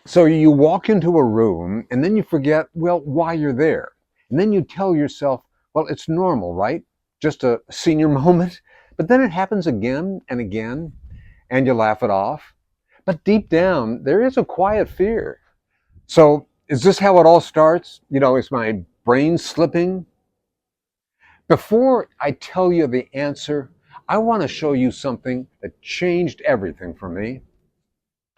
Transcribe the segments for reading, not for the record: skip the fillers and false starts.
So you walk into a room and then you forget, well, why you're there. And then you tell yourself, well, it's normal, right? Just a senior moment. But then it happens again and again, and you laugh it off. But deep down, there is a quiet fear. So is this how it all starts? Is my brain slipping? Before I tell you the answer, I want to show you something that changed everything for me.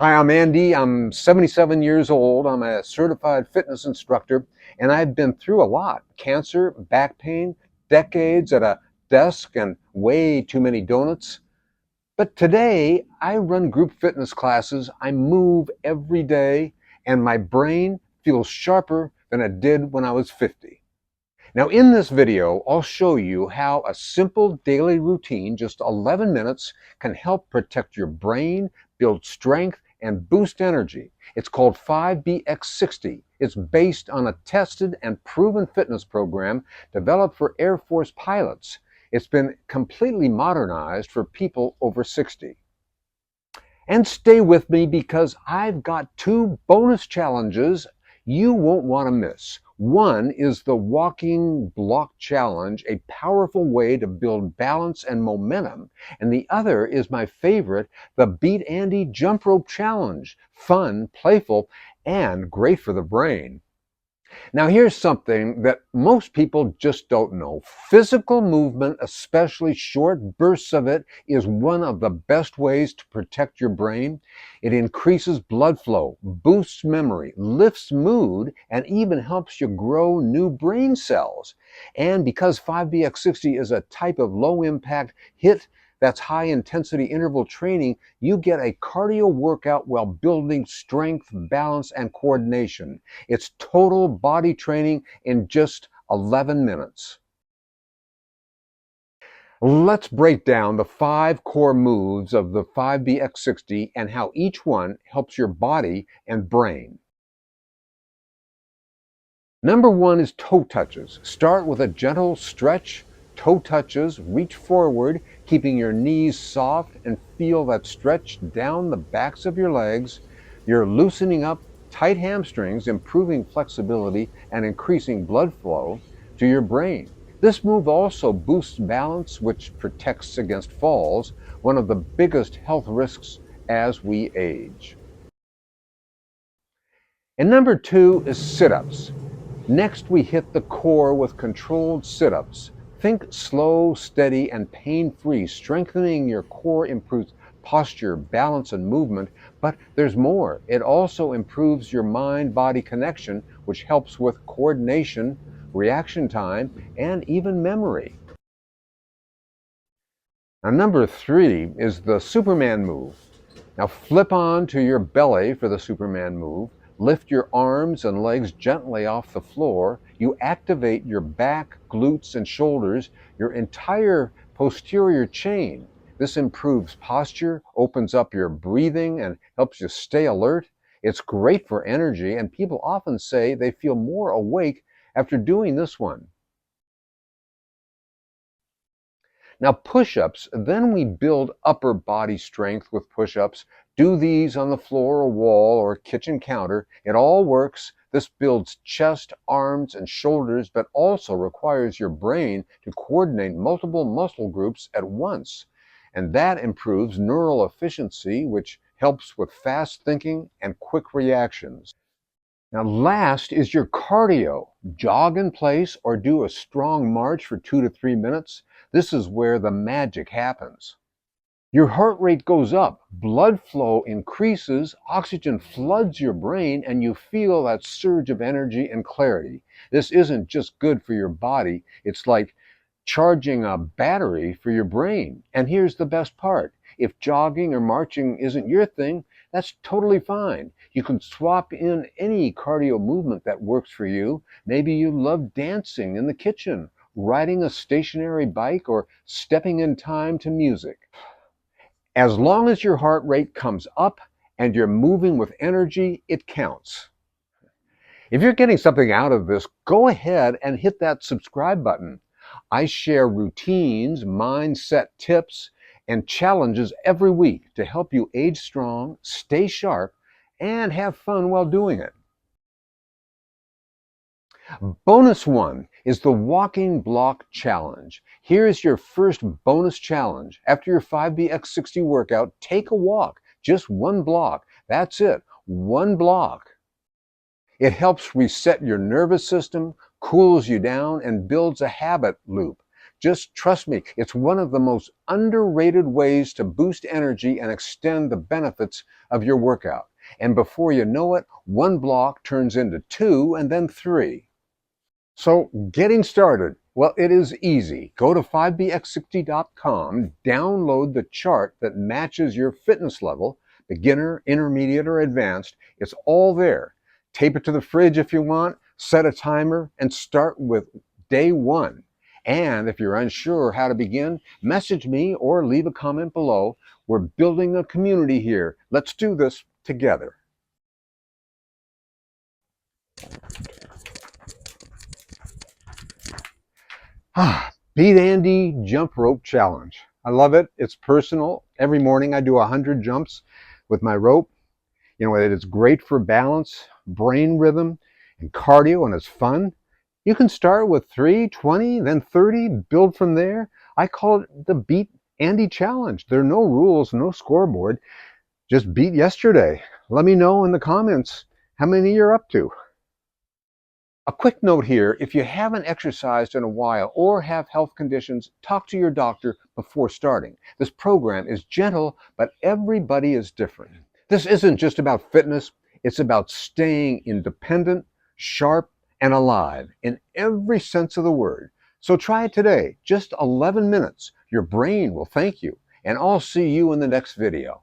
Hi, I'm Andy. I'm 77 years old. I'm a certified fitness instructor, and I've been through a lot: cancer, back pain, decades at a desk, and way too many donuts. But today, I run group fitness classes, I move every day, and my brain feels sharper than it did when I was 50. Now, in this video, I'll show you how a simple daily routine, just 11 minutes, can help protect your brain, build strength, and boost energy. It's called 5BX60. It's based on a tested and proven fitness program developed for Air Force pilots. It's been completely modernized for people over 60. And stay with me because I've got two bonus challenges you won't want to miss. One is the walking block challenge, a powerful way to build balance and momentum. And the other is my favorite, the Beat Andy jump rope challenge. Fun, playful, and great for the brain. Now, here's something that most people just don't know. Physical movement, especially short bursts of it, is one of the best ways to protect your brain. It increases blood flow, boosts memory, lifts mood, and even helps you grow new brain cells. And because 5BX60 is a type of low-impact HIIT that's high-intensity interval training, you get a cardio workout while building strength, balance, and coordination. It's total body training in just 11 minutes. Let's break down the 5 core moves of the 5BX60 and how each one helps your body and brain. Number 1 is toe touches. Start with a gentle stretch. Toe touches, reach forward, keeping your knees soft, and feel that stretch down the backs of your legs. You're loosening up tight hamstrings, improving flexibility, and increasing blood flow to your brain. This move also boosts balance, which protects against falls, one of the biggest health risks as we age. And number 2 is sit-ups. Next, we hit the core with controlled sit-ups. Think slow, steady, and pain-free. Strengthening your core improves posture, balance, and movement, but there's more. It also improves your mind-body connection, which helps with coordination, reaction time, and even memory. Now, number 3 is the Superman move. Now, flip on to your belly for the Superman move. Lift your arms and legs gently off the floor. You activate your back, glutes, and shoulders, your entire posterior chain. This improves posture, opens up your breathing, and helps you stay alert. It's great for energy, and people often say they feel more awake after doing this one. Now, push-ups, then we build upper body strength with push-ups. Do these on the floor or wall or kitchen counter. It all works. This builds chest, arms, and shoulders, but also requires your brain to coordinate multiple muscle groups at once. And that improves neural efficiency, which helps with fast thinking and quick reactions. Now, last is your cardio. Jog in place or do a strong march for 2 to 3 minutes. This is where the magic happens. Your heart rate goes up, blood flow increases, oxygen floods your brain, and you feel that surge of energy and clarity. This isn't just good for your body, it's like charging a battery for your brain. And here's the best part. If jogging or marching isn't your thing, that's totally fine. You can swap in any cardio movement that works for you. Maybe you love dancing in the kitchen, riding a stationary bike, or stepping in time to music. As long as your heart rate comes up and you're moving with energy, it counts. If you're getting something out of this, go ahead and hit that subscribe button. I share routines, mindset tips, and challenges every week to help you age strong, stay sharp, and have fun while doing it. Bonus one is the walking block challenge. Here's your first bonus challenge. After your 5BX60 workout, take a walk, just one block. That's it, one block. It helps reset your nervous system, cools you down, and builds a habit loop. Just trust me, it's one of the most underrated ways to boost energy and extend the benefits of your workout. And before you know it, one block turns into two and then three. So getting started, well, it is easy. Go to 5bx60.com, download the chart that matches your fitness level, beginner, intermediate, or advanced. It's all there. Tape it to the fridge if you want, set a timer, and start with day one. And if you're unsure how to begin, message me or leave a comment below. We're building a community here. Let's do this together. Beat Andy Jump Rope Challenge. I love it. It's personal. Every morning I do 100 jumps with my rope. You know, it is great for balance, brain rhythm, and cardio, and it's fun. You can start with 3, 20, then 30, build from there. I call it the Beat Andy Challenge. There are no rules, no scoreboard. Just beat yesterday. Let me know in the comments how many you're up to. A quick note here, if you haven't exercised in a while or have health conditions, talk to your doctor before starting. This program is gentle, but everybody is different. This isn't just about fitness, it's about staying independent, sharp, and alive in every sense of the word. So try it today, just 11 minutes. Your brain will thank you, and I'll see you in the next video.